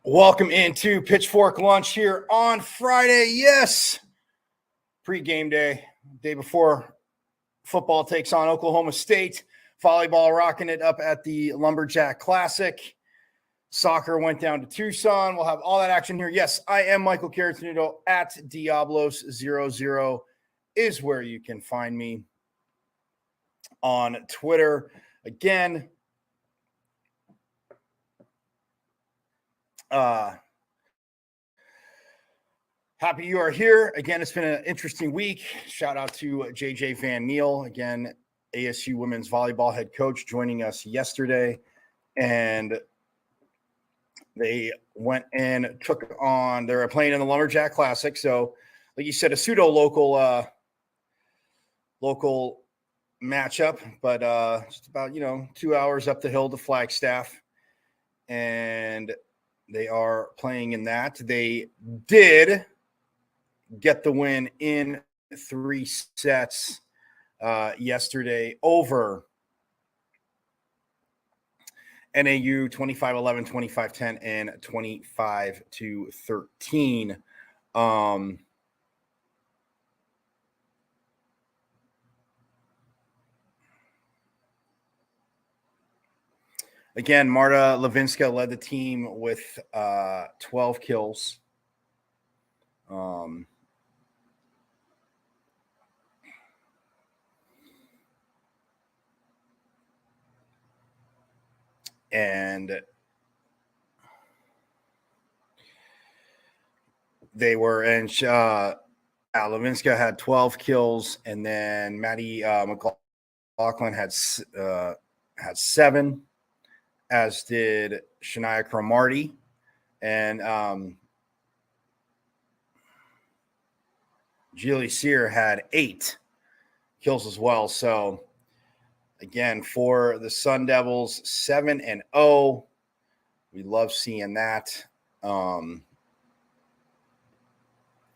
Welcome into Pitchfork Lunch here on Friday. Yes, pre-game day before football takes on Oklahoma State. Volleyball rocking it up at the Lumberjack Classic. Soccer went down to Tucson. We'll have all that action here. Yes, I am Michael Caratanudo at Diablos00 is where you can find me on Twitter. Again, happy you are here. Again, it's been an interesting week. Shout out to JJ Van Neal, again, ASU women's volleyball head coach, joining us yesterday. And they went and took on, they were playing in the Lumberjack Classic. So, like you said, a pseudo local matchup, but just about, 2 hours up the hill to Flagstaff. And they are playing in that. They did get the win in 3 sets yesterday over NAU 25-11, 25-10, and 25-13. Again, Marta Levinska led the team with 12 kills. And they were, and Levinska had 12 kills, and then Maddie McLaughlin had 7. As did Shania Cromartie, and Julie Sear had 8 kills as well. So, again, for the Sun Devils, 7-0. We love seeing that.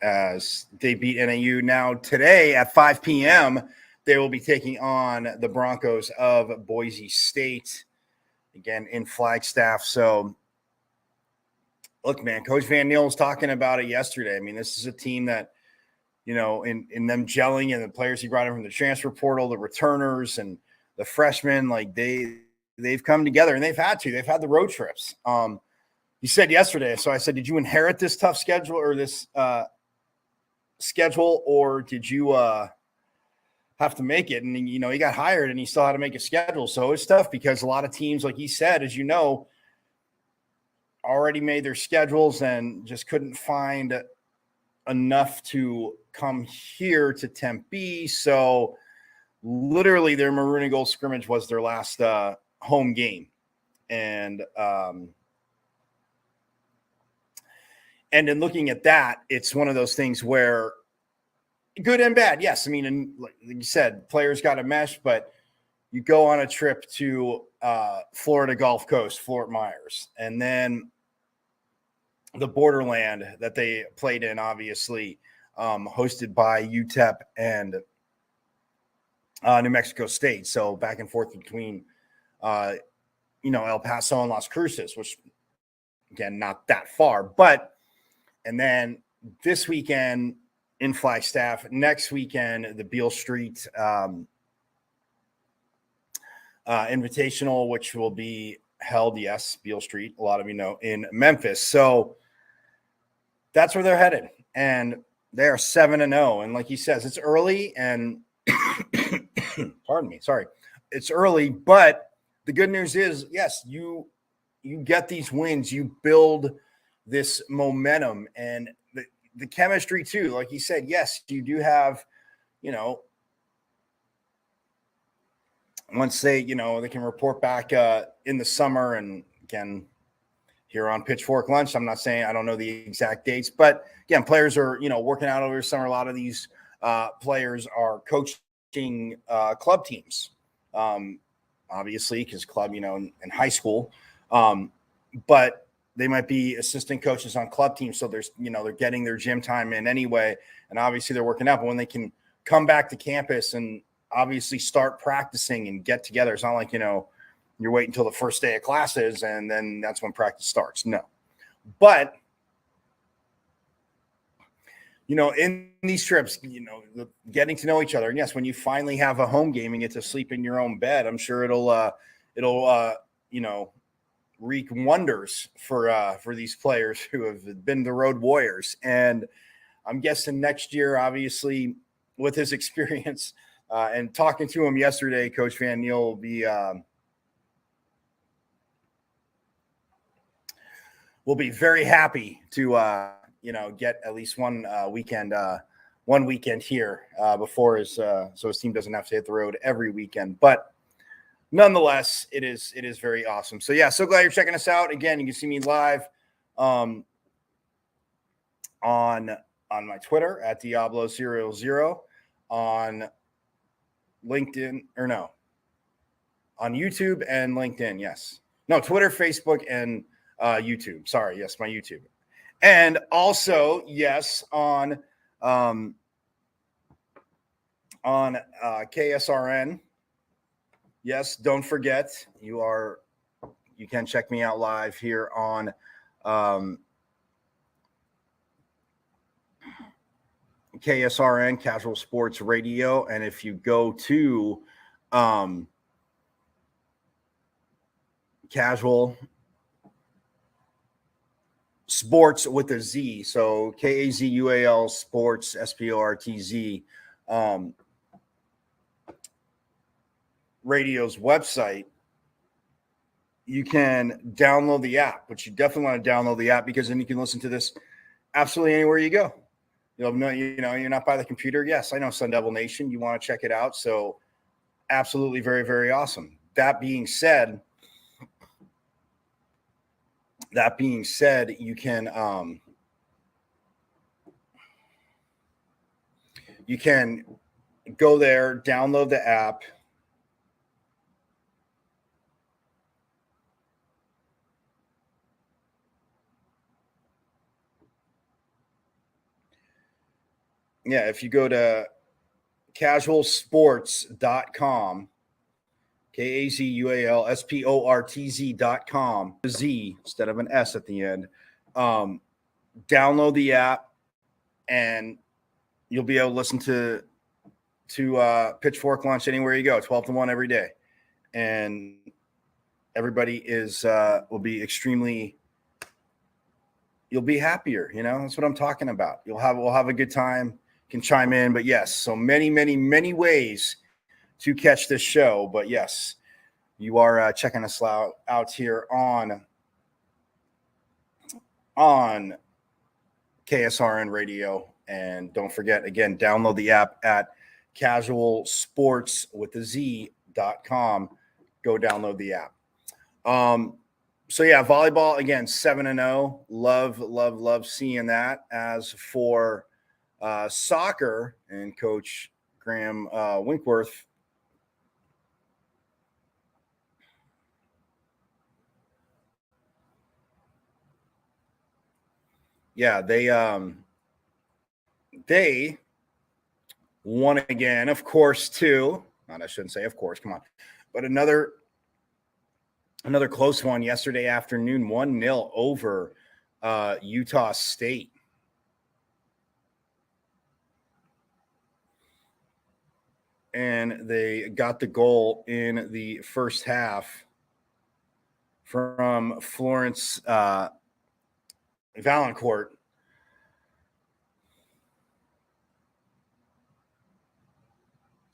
As they beat NAU. Now, today at 5 p.m., they will be taking on the Broncos of Boise State. Again, in Flagstaff. So, look, man, Coach Van Neal was talking about it yesterday. I mean, this is a team that, in them gelling and the players he brought in from the transfer portal, the returners and the freshmen, like they've come together and they've had the road trips. You said yesterday, so I said, did you inherit this tough schedule or this schedule, or did you have to make it. And, he got hired and he still had to make a schedule. So it's tough because a lot of teams, like he said, as you know, already made their schedules and just couldn't find enough to come here to Tempe. So literally their maroon and gold scrimmage was their last home game. And in looking at that, it's one of those things where good and bad. Yes. I mean, and like you said, players got to mesh, but you go on a trip to Florida Gulf Coast, Fort Myers, and then the borderland that they played in, obviously hosted by UTEP and New Mexico State. So back and forth between, El Paso and Las Cruces, which again, not that far, and then this weekend in Flagstaff, next weekend, the Beale Street Invitational, which will be held, yes, Beale Street, a lot of you know, in Memphis. So that's where they're headed. And they are 7-0. And like he says, it's early and pardon me, sorry. It's early, but the good news is, yes, you get these wins, you build this momentum and the chemistry too. Like he said, yes, you do have, once they can report back in the summer, and again, here on Pitchfork Lunch, I'm not saying I don't know the exact dates, but again, players are, working out over the summer. A lot of these players are coaching club teams, obviously, because club, in high school, but they might be assistant coaches on club teams. So there's, they're getting their gym time in anyway. And obviously they're working out, but when they can come back to campus and obviously start practicing and get together, it's not like, you're waiting until the first day of classes and then that's when practice starts. No, but in these trips, getting to know each other. And yes, when you finally have a home game and get to sleep in your own bed, I'm sure it'll wreak wonders for these players who have been the road warriors. And I'm guessing next year, obviously, with his experience and talking to him yesterday, Coach Van Neal will be very happy to get at least one weekend here before so his team doesn't have to hit the road every weekend. But nonetheless, it is very awesome. So yeah, so glad you're checking us out. Again, you can see me live on my Twitter at Diablo00, on LinkedIn, or no, on YouTube and LinkedIn. Yes. No, Twitter, Facebook, and YouTube. Sorry. Yes, my YouTube. And also, yes, on KSRN. Yes, don't forget, you can check me out live here on KSRN, Casual Sports Radio. And if you go to Casual Sports with a Z, so KAZUAL Sports, SPORTZ, radio's website, you can download the app, but you definitely want to download the app because then you can listen to this absolutely anywhere you go. You're not by the computer. Yes, I know Sun Devil Nation. You want to check it out. So absolutely very, very awesome. That being said, you can go there, download the app. Yeah, if you go to casualsports.com, KAZUALSPORTZ.com, Z instead of an S at the end, download the app and you'll be able to listen to Pitchfork Lunch anywhere you go, 12 to 1 every day. And everybody will be extremely, you'll be happier. That's what I'm talking about. We'll have a good time. can chime in. But yes, so many ways to catch this show. But yes, you are checking us out here on KSRN Radio. And don't forget, again, download the app at casualsportswithaz.com. Go download the app. So yeah, volleyball again, 7-0. Love seeing that. As for soccer and Coach Graham Winkworth, yeah, they won again, of course, too. Not I shouldn't say, of course, come on, but another close one yesterday afternoon, 1-0 over Utah State. And they got the goal in the first half from Florence Valancourt.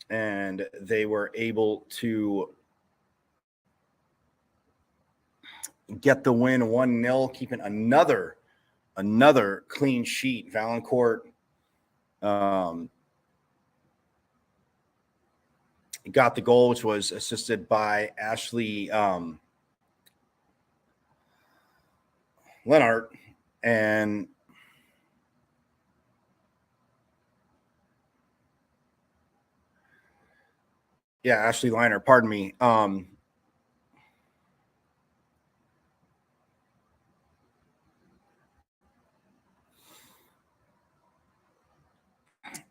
And they were able to get the win 1-0, keeping another clean sheet. Valancourt got the goal, which was assisted by Ashley Lennart. And yeah, Ashley Liner, pardon me.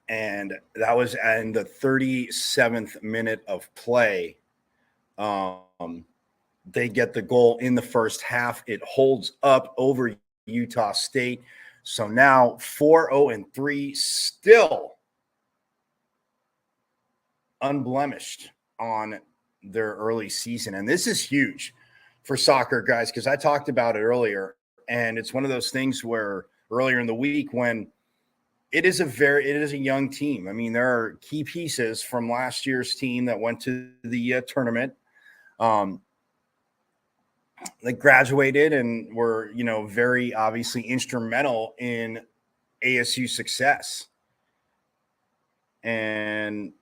And that was in the 37th minute of play. They get the goal in the first half. It holds up over Utah State. So now 4-0-3, still unblemished on their early season. And this is huge for soccer, guys, because I talked about it earlier. And it's one of those things where earlier in the week when it is a young team. I mean, there are key pieces from last year's team that went to the tournament. They graduated and were, very obviously instrumental in ASU success. And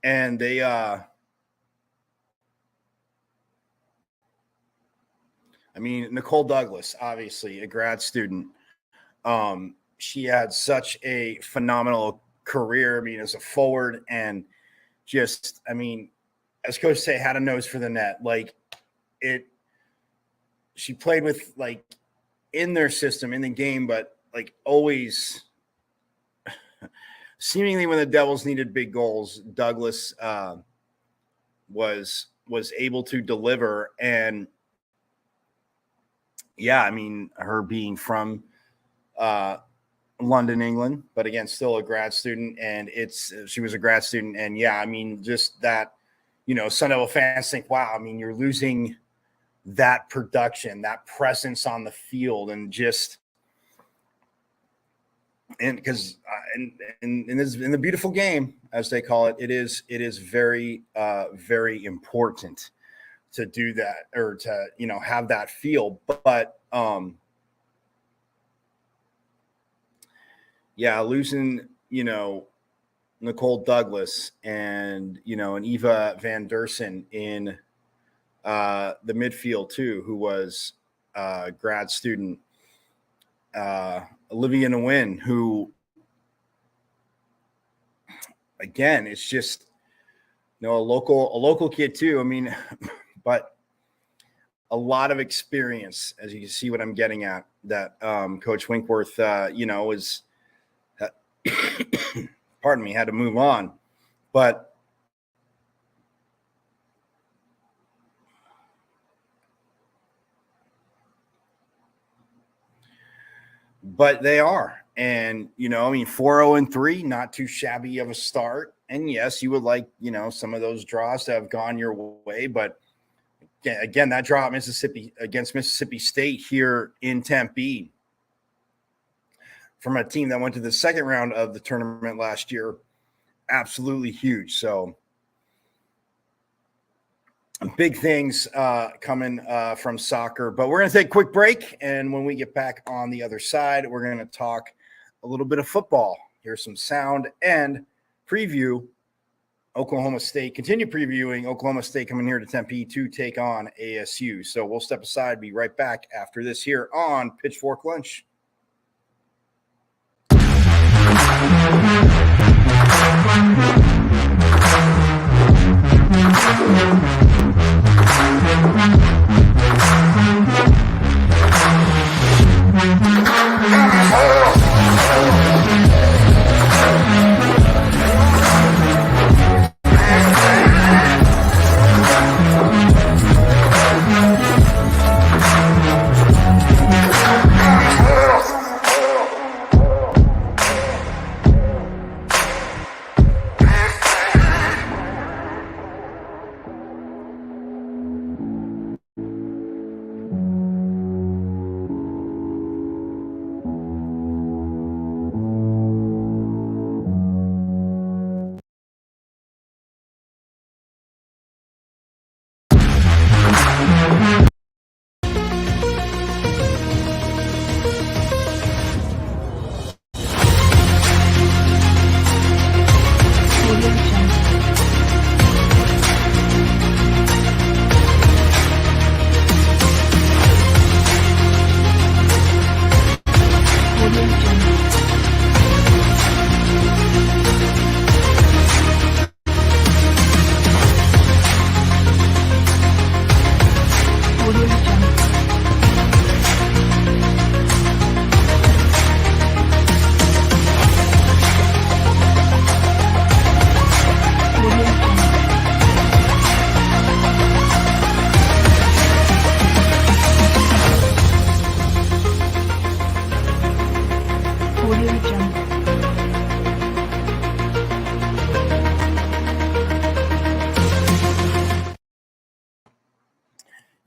they Nicole Douglas, obviously a grad student. She had such a phenomenal career. I mean, as a forward, and just, as coach say, had a nose for the net. She played with in their system, in the game, but always seemingly when the Devils needed big goals, Douglas was able to deliver. And yeah, her being from London, England, but again, still a grad student, and she was a grad student. And yeah, just that, Sun Devil fans think, wow, you're losing that production, that presence on the field, and just, and because in the beautiful game, as they call it, it is very very important to do that, or to have that feel. But yeah, losing Nicole Douglas and and Eva Van Dersen in the midfield too, who was a grad student. Olivia Nguyen, who, again, it's just a local kid too. But a lot of experience, as you can see what I'm getting at. That Coach Winkworth, was, pardon me, had to move on, but they are. And, 4-0-3, not too shabby of a start. And yes, you would like, some of those draws to have gone your way. But again, that draw against Mississippi State here in Tempe from a team that went to the second round of the tournament last year, absolutely huge. So big things coming from soccer. But we're going to take a quick break. And when we get back on the other side, we're going to talk a little bit of football. Here's some sound and preview Oklahoma State. Continue previewing Oklahoma State coming here to Tempe to take on ASU. So we'll step aside, be right back after this here on Pitchfork Lunch.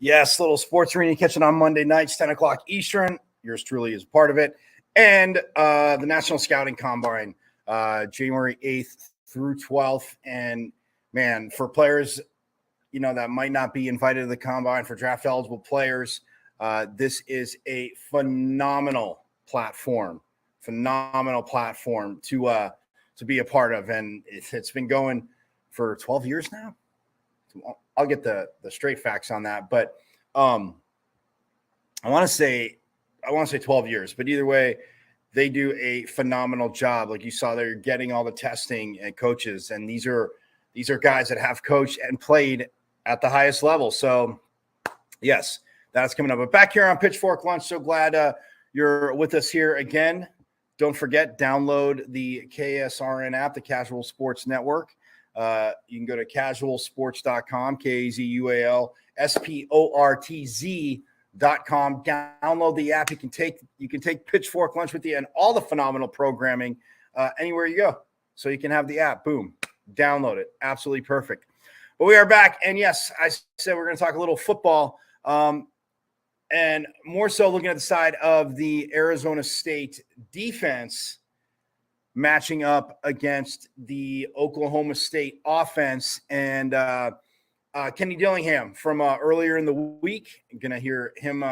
Yes, little sports arena catching on Monday nights, 10 o'clock Eastern. Yours truly is part of it. And the National Scouting Combine, January 8th through 12th. And, man, for players, that might not be invited to the Combine, for draft-eligible players, this is a phenomenal platform to be a part of. And it's been going for 12 years now. I'll get the straight facts on that, but I want to say 12 years, but either way, they do a phenomenal job. Like you saw, they're getting all the testing and coaches, and these are guys that have coached and played at the highest level. So yes, that's coming up. But back here on Pitchfork Lunch, so glad you're with us here again. Don't forget, download the KSRN app, the Casual Sports Network. You can go to casualsports.com, KAZUALSPORTZ.com. Download the app. You can take Pitchfork Lunch with you and all the phenomenal programming anywhere you go. So you can have the app. Boom. Download it. Absolutely perfect. But we are back. And yes, I said we're going to talk a little football. And more so looking at the side of the Arizona State defense matching up against the Oklahoma State offense. And Kenny Dillingham from earlier in the week, I'm going to hear him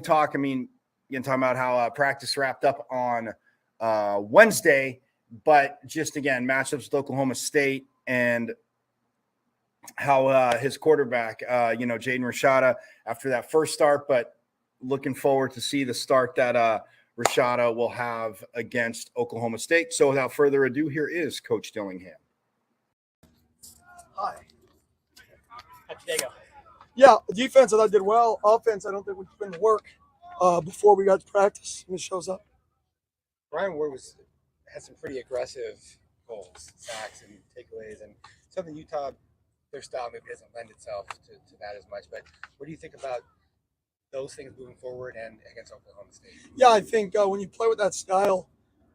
talk. I mean, you're talking about how practice wrapped up on Wednesday, but just, again, matchups with Oklahoma State and how his quarterback, Jaden Rashada, after that first start, but looking forward to see the start that Rashada will have against Oklahoma State. So without further ado, here is Coach Dillingham. Hi. How'd your day go? Yeah, defense I thought did well. Offense, I don't think we put in the work before we got to practice when it shows up. Ryan Ward had some pretty aggressive goals, sacks, and takeaways, and something Utah, their style maybe doesn't lend itself to that as much. But what do you think about those things moving forward and against Oklahoma State? Yeah, I think when you play with that style,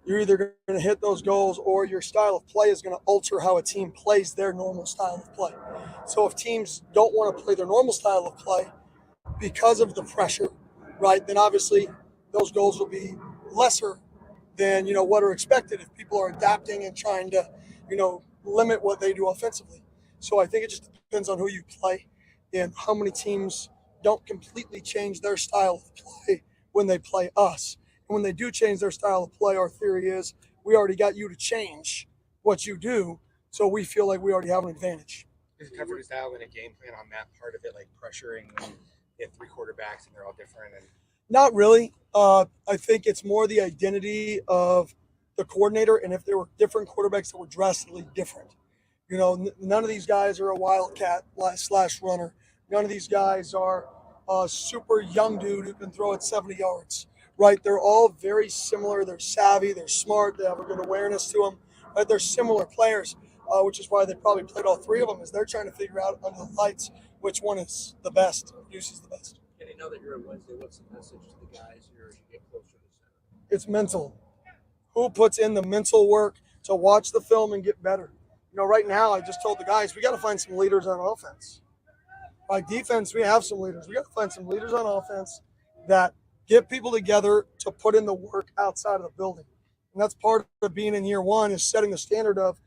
you're either going to hit those goals or your style of play is going to alter how a team plays their normal style of play. So if teams don't want to play their normal style of play because of the pressure, right, then obviously those goals will be lesser than what are expected if people are adapting and trying to limit what they do offensively. So I think it just depends on who you play and how many teams don't completely change their style of play when they play us. And when they do change their style of play, our theory is we already got you to change what you do, so we feel like we already have an advantage. Is it tougher to dial in a game plan on that part of it, like pressuring when you have three quarterbacks and they're all different? And Not really. I think it's more the identity of the coordinator, and if there were different quarterbacks that were drastically different. None of these guys are a wildcat slash runner. None of these guys are a super young dude who can throw it 70 yards, right? They're all very similar. They're savvy. They're smart. They have a good awareness to them. Right? They're similar players, which is why they probably played all three of them, as they're trying to figure out under the lights which one is the best, produces the best. Kenny, now that you're on Wednesday, what's the message to the guys here as you get closer to center? It's mental. Who puts in the mental work to watch the film and get better? Right now, I just told the guys, we got to find some leaders on offense. Like defense, we have some leaders. We got to find some leaders on offense that get people together to put in the work outside of the building. And that's part of being in year one, is setting the standard of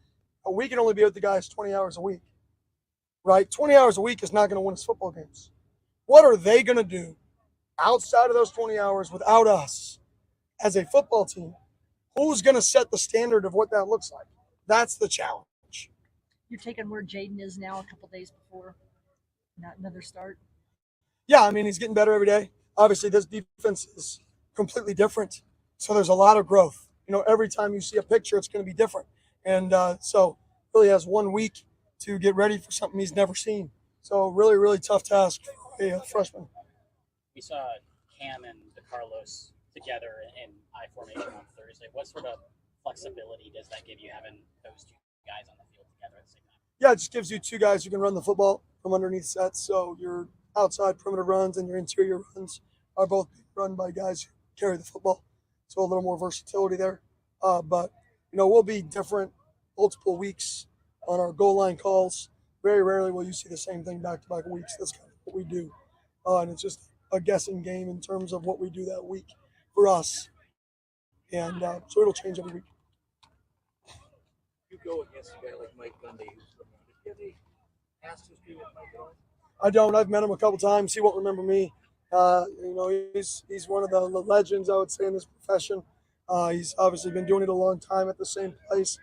we can only be with the guys 20 hours a week, right? 20 hours a week is not going to win us football games. What are they going to do outside of those 20 hours without us as a football team? Who's going to set the standard of what that looks like? That's the challenge. You're taking where Jaden is now a couple days before not another start. Yeah, I mean, he's getting better every day. Obviously, this defense is completely different. So there's a lot of growth. Every time you see a picture, it's going to be different. And so really has 1 week to get ready for something he's never seen. So really, really tough task for a freshman. We saw Cam and DeCarlos together in I formation on Thursday. What sort of flexibility does that give you, having those two guys on the field together at the same time? Yeah, it just gives you two guys who can run the football from underneath sets. So your outside perimeter runs and your interior runs are both run by guys who carry the football. So a little more versatility there. But we'll be different multiple weeks on our goal line calls. Very rarely will you see the same thing back-to-back weeks. That's kind of what we do. And it's just a guessing game in terms of what we do that week for us. And so it'll change every week. You go against a guy like Mike Gundy, who's from do you have any past history with Mike at all? I don't. I've met him a couple times. He won't remember me. He's one of the legends, I would say, in this profession. He's obviously been doing it a long time at the same place.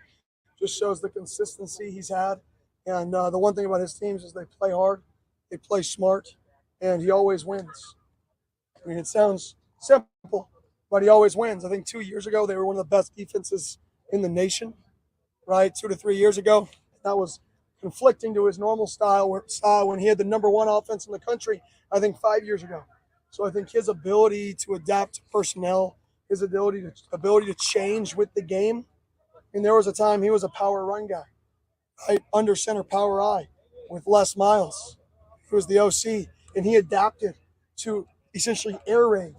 Just shows the consistency he's had. And the one thing about his teams is they play hard, they play smart, and he always wins. I mean, it sounds simple, but he always wins. I think 2 years ago, they were one of the best defenses in the nation, right? 2 to 3 years ago. That was conflicting to his normal style when he had the number one offense in the country, I think 5 years ago. So I think his ability to adapt to personnel, his ability to change with the game. And there was a time he was a power run guy, right? Under center power I with Les Miles, who was the OC, and he adapted to essentially air raid,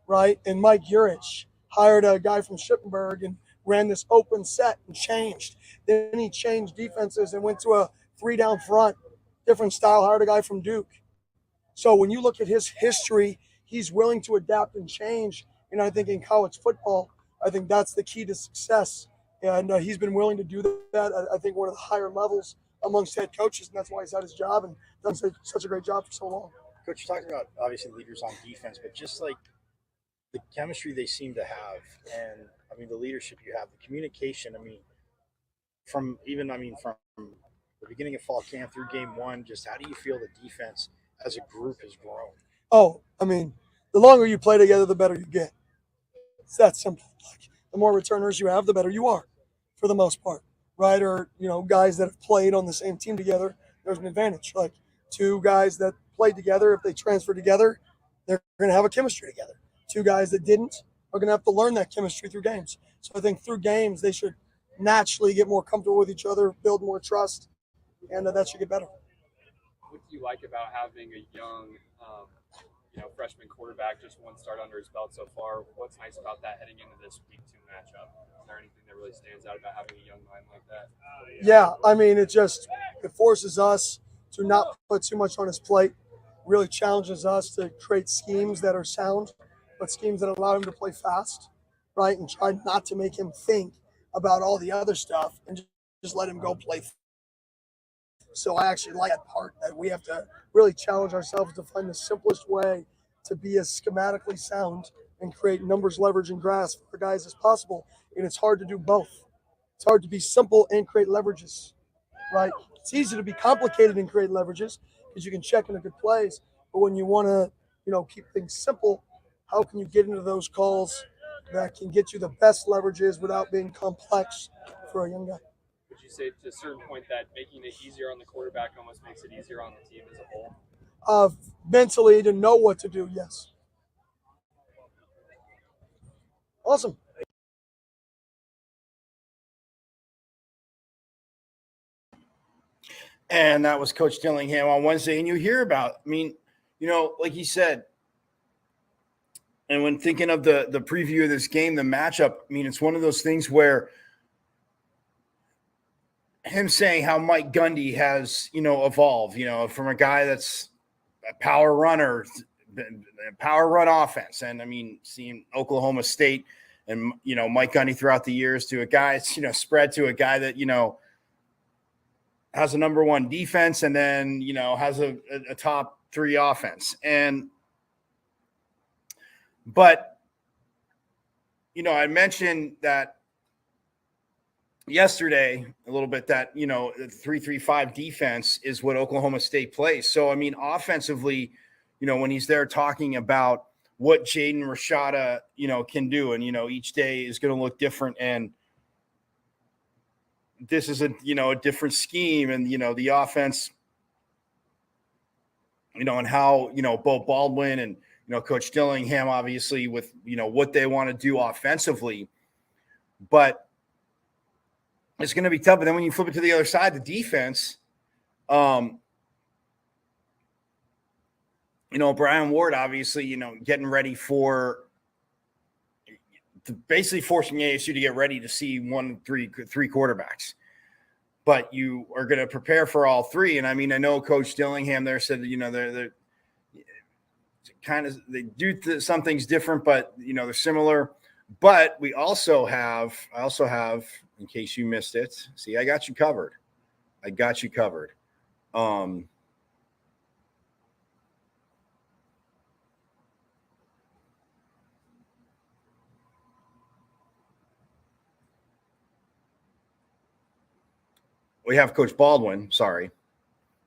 right? And Mike Urich hired a guy from Shippenberg and ran this open set and changed. Then he changed defenses and went to a 3 down front, different style, hired a guy from Duke. So when you look at his history, he's willing to adapt and change. And I think in college football, I think that's the key to success. And he's been willing to do that. I think one of the higher levels amongst head coaches, and that's why he's had his job and done such a great job for so long. Coach, you're talking about obviously leaders on defense, but just like the chemistry they seem to have, and I mean the leadership you have, the communication. From the beginning of fall camp through game one, just how do you feel the defense as a group has grown? Oh, I mean, the longer you play together, the better you get. It's that simple. Like, the more returners you have, the better you are, for the most part, right? Or guys that have played on the same team together, there's an advantage. Like two guys that played together, if they transfer together, they're going to have a chemistry together. Two guys that didn't are going to have to learn that chemistry through games. So I think through games, they should naturally get more comfortable with each other, build more trust, and that should get better. What do you like about having a young freshman quarterback, just one start under his belt so far. What's nice about that heading into this week 2 matchup? Is there anything that really stands out about having a young mind like that? Yeah, I mean, it forces us to not put too much on his plate. Really challenges us to create schemes that are sound, but schemes that allow him to play fast, right? And try not to make him think about all the other stuff and just let him go play. So I actually like that part, that we have to really challenge ourselves to find the simplest way to be as schematically sound and create numbers, leverage, and grass for guys as possible. And it's hard to do both. It's hard to be simple and create leverages, right? It's easy to be complicated and create leverages because you can check into good plays. But when you want to, keep things simple, how can you get into those calls that can get you the best leverages without being complex for a young guy? Would you say to a certain point that making it easier on the quarterback almost makes it easier on the team as a whole? Mentally, to know what to do, yes. Awesome. And that was Coach Dillingham on Wednesday. And you hear about, like he said, and when thinking of the preview of this game, the matchup, it's one of those things where him saying how Mike Gundy has, evolved, from a guy that's a power runner, power run offense. And seeing Oklahoma State and, Mike Gundy throughout the years to a guy, spread to a guy that, has a number one defense and then, has a top 3 offense. But I mentioned that yesterday a little bit that, the 3-3-5 defense is what Oklahoma State plays. So, offensively, when he's there talking about what Jaden Rashada, can do, and, each day is going to look different. And this is a different scheme, and, the offense, and how, Bo Baldwin and, Coach Dillingham, obviously with, what they want to do offensively, but it's going to be tough. But then when you flip it to the other side, the defense, Brian Ward, obviously, getting ready for basically forcing ASU to get ready to see three quarterbacks. But you are going to prepare for all 3. And I know Coach Dillingham there said that, they're kind of, they do some things different, but, they're similar. But I also have, in case you missed it, see, I got you covered. We have Coach Baldwin. Sorry.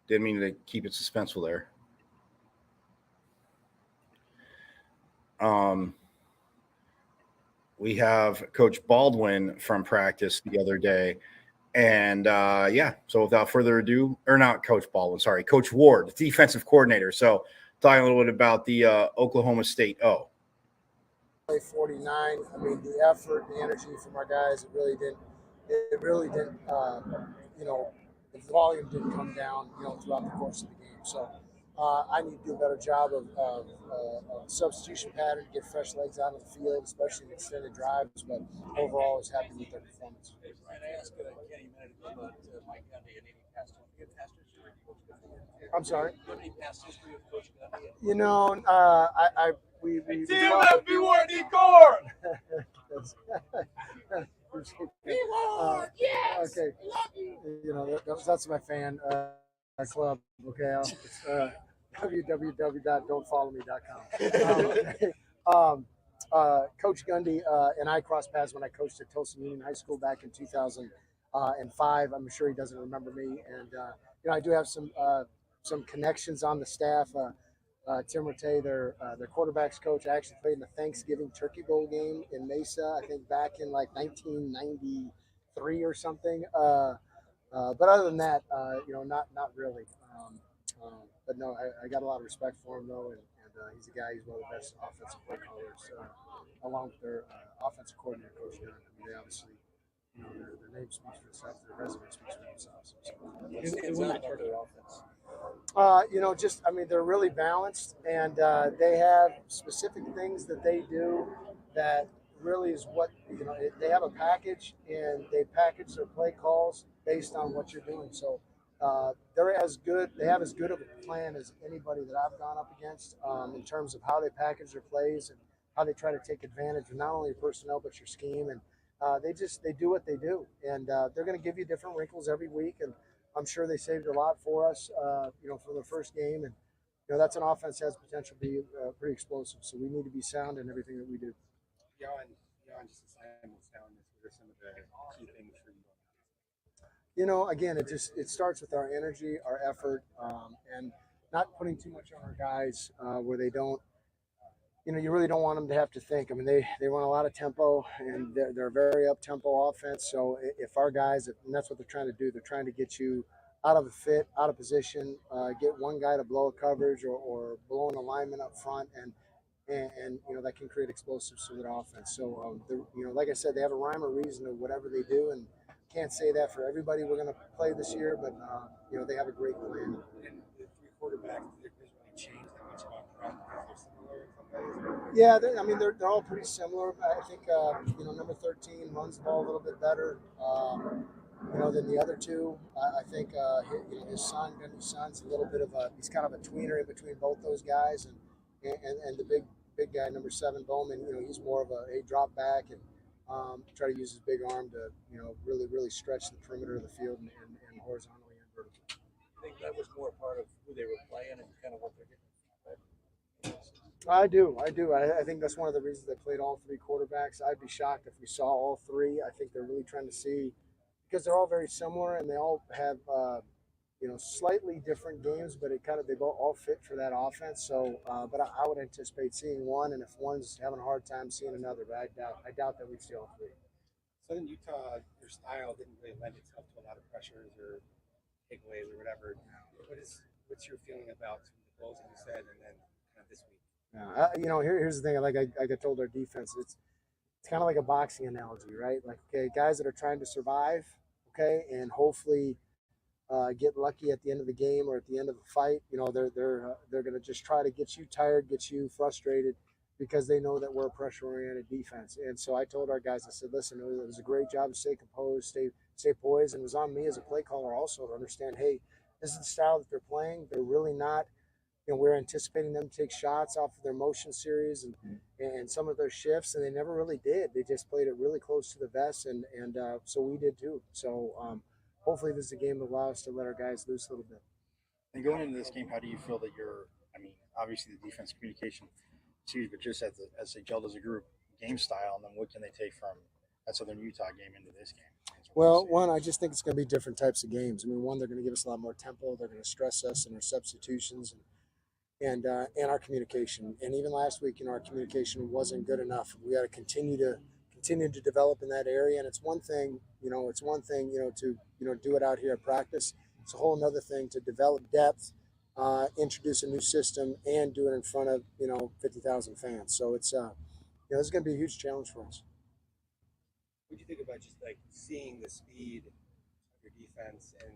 Didn't mean to keep it suspenseful there. We have Coach Baldwin from practice the other day. And so without further ado, or not Coach Baldwin, sorry, Coach Ward, defensive coordinator. So talking a little bit about the Oklahoma State 49. The effort, the energy from our guys, it really didn't, the volume didn't come down, throughout the course of the game. So I need to do a better job of substitution pattern to get fresh legs out of the field, especially in extended drives. But overall, I was happy with their performance. Brian, I asked Kenny a minute ago about Mike Gundy and any past history. I'm sorry. Do you have any past history of Coach Gundy? We Ward, yes. Okay. That's my fan club. Okay. It's www.don'tfollowme.com. Coach Gundy and I crossed paths when I coached at Tulsa Union High School back in 2005. I'm sure he doesn't remember me, and I do have some connections on the staff. Tim Rattay, their quarterbacks coach, I actually played in the Thanksgiving Turkey Bowl game in Mesa, I think back in like 1993 or something. But other than that, not really. But no, I got a lot of respect for him though, and he's a guy. He's one of the best offensive play callers, along with their offensive coordinator, Coach Young. They obviously, their name speaks for itself, their resume speaks for themselves. So, And when that part of their offense. I mean, they're really balanced, and they have specific things that they do that really is what, they have a package, and they package their play calls based on what you're doing. So they have as good of a plan as anybody that I've gone up against in terms of how they package their plays and how they try to take advantage of not only your personnel, but your scheme. And they do what they do, and they're going to give you different wrinkles every week. And I'm sure they saved a lot for us, for the first game. And, that's an offense that has potential to be pretty explosive. So we need to be sound in everything that we do. Beyond just the soundness, what are some of the key things for you? Again, it starts with our energy, our effort, and not putting too much on our guys where they don't. You really don't want them to have to think. I mean, they run a lot of tempo, and they're a very up-tempo offense. So if our guys, and that's what they're trying to do, they're trying to get you out of a fit, out of position, get one guy to blow a coverage or blow an alignment up front, and that can create explosives to their offense. So, like I said, they have a rhyme or reason to whatever they do, and can't say that for everybody we're going to play this year, but, they have a great plan. And the three quarterbacks, does it really change that much about practice? They're similar in some ways? Yeah, they're all pretty similar. I think number 13 runs the ball a little bit better, than the other two. I think his son's a little bit of he's kind of a tweener in between both those guys, and the big guy, number 7, Bowman. He's more of a drop back and try to use his big arm to really stretch the perimeter of the field and horizontally and vertically. I think that was more part of who they were playing and kind of what they're getting. I do. I think that's one of the reasons they played all 3 quarterbacks. I'd be shocked if we saw all 3. I think they're really trying to see, because they're all very similar and they all have slightly different games, but they all fit for that offense. So, but I would anticipate seeing one, and if one's having a hard time, seeing another. But I doubt that we'd see all 3. Southern Utah, your style didn't really lend itself to a lot of pressures or takeaways or whatever. What's your feeling about the goals that you said, and then kind of this week? Here's the thing. Like I told our defense, it's kind of like a boxing analogy, right? Like, okay, guys that are trying to survive, okay, and hopefully get lucky at the end of the game or at the end of a fight. They're going to just try to get you tired, get you frustrated, because they know that we're a pressure-oriented defense. And so I told our guys, I said, listen, it was a great job to stay composed, stay poised, and it was on me as a play caller also to understand, hey, this is the style that they're playing. They're really not. We're anticipating them to take shots off of their motion series and some of their shifts, and they never really did. They just played it really close to the vest, and so we did too. So hopefully this is a game that allows us to let our guys loose a little bit. And going into this game, how do you feel that obviously the defense communication is huge, but just as they gelled as a group, game style, and then what can they take from that Southern Utah game into this game? Well, one, I just think it's going to be different types of games. They're going to give us a lot more tempo. They're going to stress us in our substitutions and our communication. And even last week, our communication wasn't good enough. We got to continue to develop in that area. And it's one thing, to do it out here at practice. It's a whole other thing to develop depth, introduce a new system, and do it in front of 50,000 fans. So it's it's going to be a huge challenge for us. What do you think about just like seeing the speed of your defense and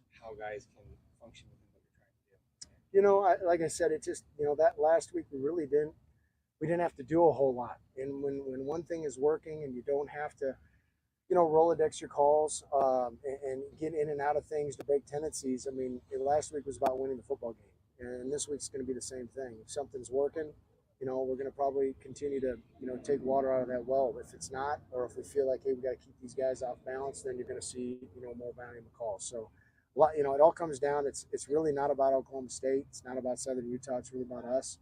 how guys can function within what you're trying to do? Like I said, it just that last week we didn't have to do a whole lot. And when one thing is working and you don't have to Rolodex your calls and get in and out of things to break tendencies. I mean, last week was about winning the football game, and this week's going to be the same thing. If something's working, we're going to probably continue to take water out of that well. If it's not, or if we feel like, hey, we got to keep these guys off balance, then you're going to see more bounty calls. So, it all comes down. It's really not about Oklahoma State. It's not about Southern Utah. It's really about us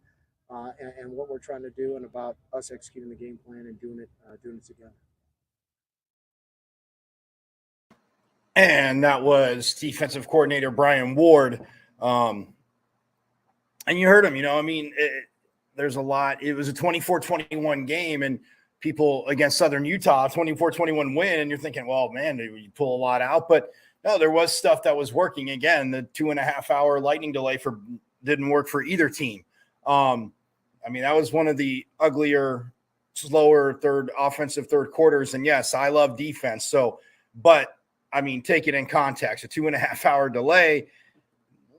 and what we're trying to do, and about us executing the game plan and doing it together. And that was defensive coordinator Brian Ward. And you heard him, there's a lot. It was a 24-21 game, and people against Southern Utah, 24-21 win, and you're thinking, well, man, did we pull a lot out? But no, there was stuff that was working. Again, the 2.5-hour lightning delay didn't work for either team. That was one of the uglier slower offensive third quarters. And yes, I love defense. So, but I mean, take it in context, a 2.5 hour delay,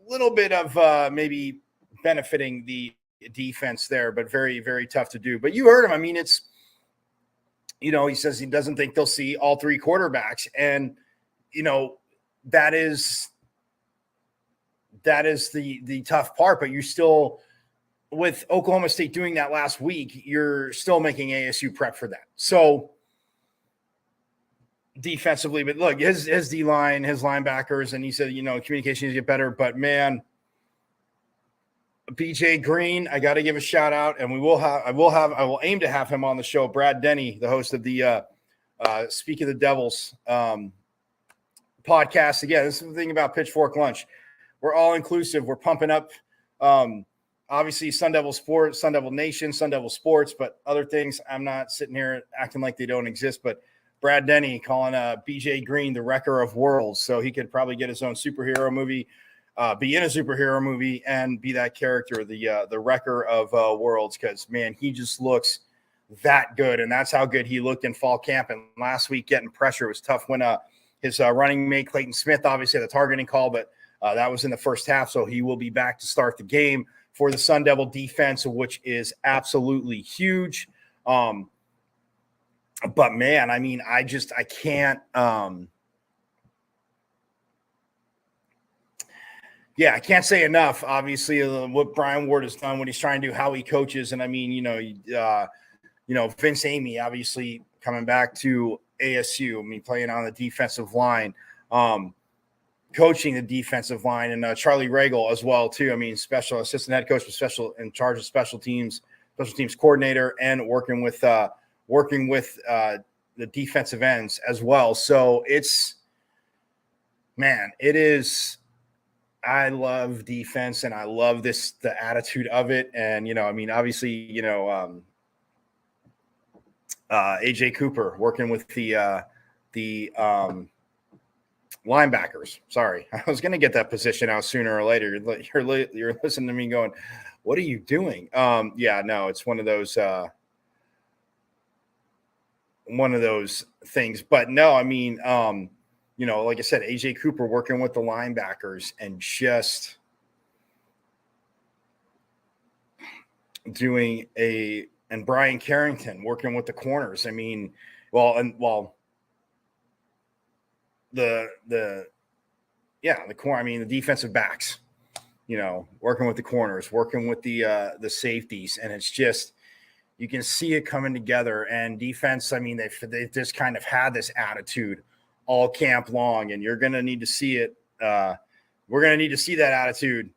a little bit of maybe benefiting the defense there, but very, very tough to do. But you heard him. I mean, it's, he says he doesn't think they'll see all three quarterbacks. And, that is the tough part, but you still, with Oklahoma State doing that last week, you're still making ASU prep for that. So defensively, but look, his D-line, his linebackers, and he said, communication needs to get better, but man, BJ Green, I got to give a shout out, and I will aim to have him on the show. Brad Denny, the host of the Speak of the Devils podcast. Again, this is the thing about Pitchfork Lunch. We're all inclusive. We're pumping up, obviously, Sun Devil Sports, Sun Devil Nation, Sun Devil Sports, but other things. I'm not sitting here acting like they don't exist, but Brad Denny calling BJ Green the Wrecker of Worlds. So he could probably get his own superhero movie, be in a superhero movie, and be that character, the Wrecker of Worlds, because, man, he just looks that good, and that's how good he looked in fall camp. And last week getting pressure was tough when his running mate Clayton Smith obviously had the targeting call, but that was in the first half, so he will be back to start the game for the Sun Devil defense, which is absolutely huge. But man, I mean, I can't. I can't say enough. Obviously, what Brian Ward has done, what he's trying to do, how he coaches, and I mean, Vince Amy, obviously coming back to ASU. I mean, playing on the defensive line, coaching the defensive line, and Charlie Regal as well too. I mean, special assistant head coach, in charge of special teams coordinator, and working with the defensive ends as well. So it is. I love defense, and I love the attitude of it. And I mean, obviously, AJ Cooper working with the linebackers. Sorry, I was going to get that position out sooner or later. You're listening to me going, "What are you doing?" It's one of those things. But no, I mean, like I said, AJ Cooper working with the linebackers and just and Brian Carrington working with the corners. I mean, the corner. I mean, the defensive backs. Working with the corners, working with the safeties, and it's just you can see it coming together. And defense, I mean, they've just kind of had this attitude all camp long, and you're going to need to see it. We're going to need to see that attitude.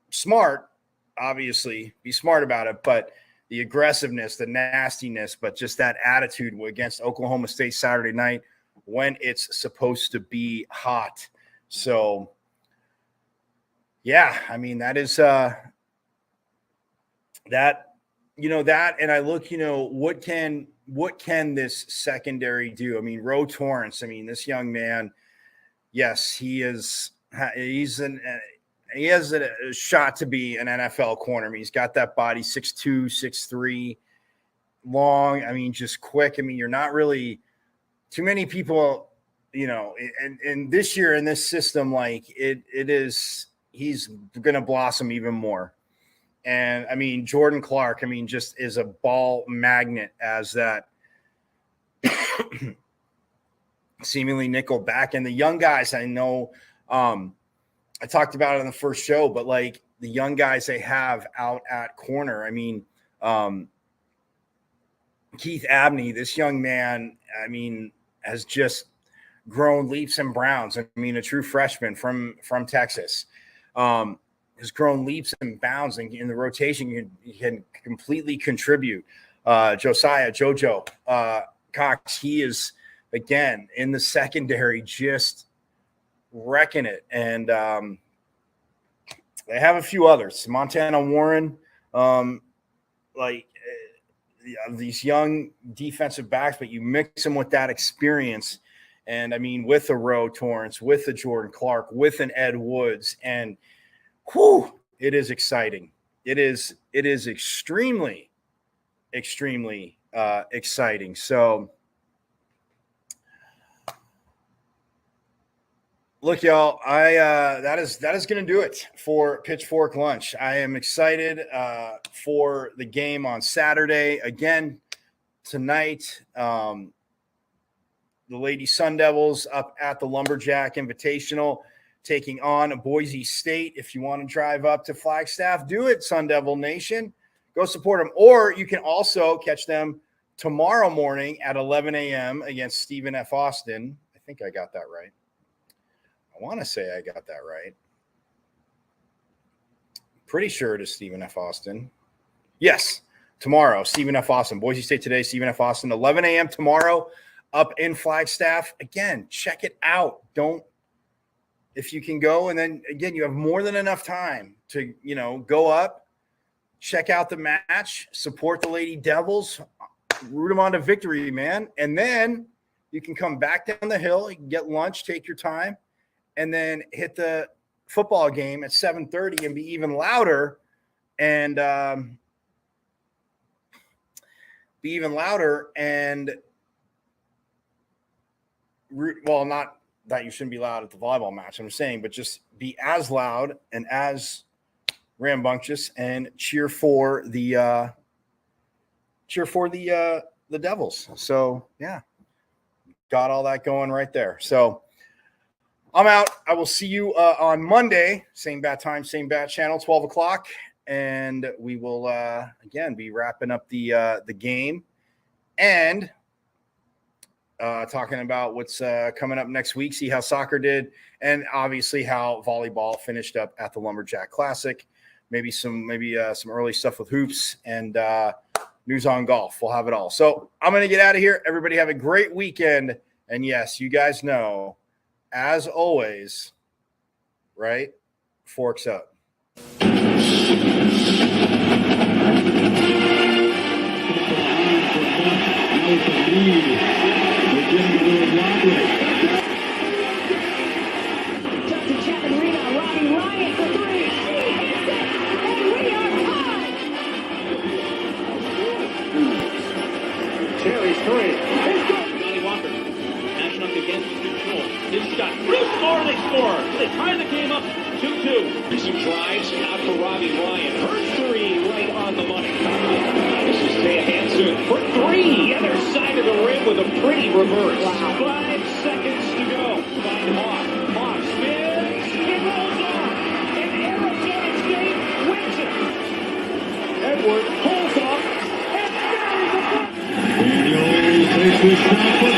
Smart, obviously, be smart about it, but the aggressiveness, the nastiness, but just that attitude against Oklahoma State Saturday night when it's supposed to be hot. So, yeah, I mean, that is that, and I look, what can this secondary do? I mean, Ro Torrance, I mean, this young man, yes, he has a shot to be an NFL corner. I mean, he's got that body, 6'2", 6'3", long. I mean, just quick. I mean, you're not really too many people, and this year in this system, like he's going to blossom even more. And I mean, Jordan Clark, I mean, just is a ball magnet as that seemingly nickel back. And the young guys, I know, I talked about it in the first show, but like the young guys they have out at corner, I mean, Keith Abney, this young man, I mean, has just grown leaps and bounds. I mean, a true freshman from Texas, has grown leaps and bounds, and in the rotation you can completely contribute. Jojo Cox, he is again in the secondary just wrecking it. And they have a few others, Montana Warren, these young defensive backs, but you mix them with that experience. And I mean, with a Ro Torrance, with a Jordan Clark, with an Ed Woods, and it is exciting. It is extremely extremely exciting. So, look, y'all, that is going to do it for Pitchfork Lunch. I am excited for the game on Saturday. Again, tonight, the Lady Sun Devils up at the Lumberjack Invitational, taking on Boise State. If you want to drive up to Flagstaff, do it, Sun Devil Nation. Go support them. Or you can also catch them tomorrow morning at 11 a.m. against Stephen F. Austin. I think I got that right. I want to say I got that right. Pretty sure it is Stephen F. Austin. Yes, tomorrow, Stephen F. Austin. Boise State today, Stephen F. Austin, 11 a.m. tomorrow up in Flagstaff. Again, check it out. If you can go, and then again, you have more than enough time to, go up, check out the match, support the Lady Devils, root them on to victory, man. And then you can come back down the hill, you can get lunch, take your time, and then hit the football game at 7:30 and be even louder and not that you shouldn't be loud at the volleyball match, I'm saying, but just be as loud and as rambunctious and cheer for the Devils. So yeah, got all that going right there. So I'm out. I will see you on Monday, same bat time, same bat channel, 12 o'clock, and we will again be wrapping up the game and talking about what's coming up next week, see how soccer did, and obviously how volleyball finished up at the Lumberjack Classic. Maybe some early stuff with hoops and news on golf. We'll have it all. So I'm going to get out of here. Everybody have a great weekend. And yes, you guys know, as always, right? Forks up. Cherry's three. Johnny Walker matching up against control. His shot. Blue score, they score. They tie the game up 2-2. He drives out for Robbie Ryan. Her three right on the money. This is Taya Hansen for three. Other side of the rim with a pretty reverse. Wow. 5 seconds to go. Find Hawk. Hawk spins. It rolls on. And Arizona State wins it. Edward pulls off. And buries the puck. Daniels takes his shot.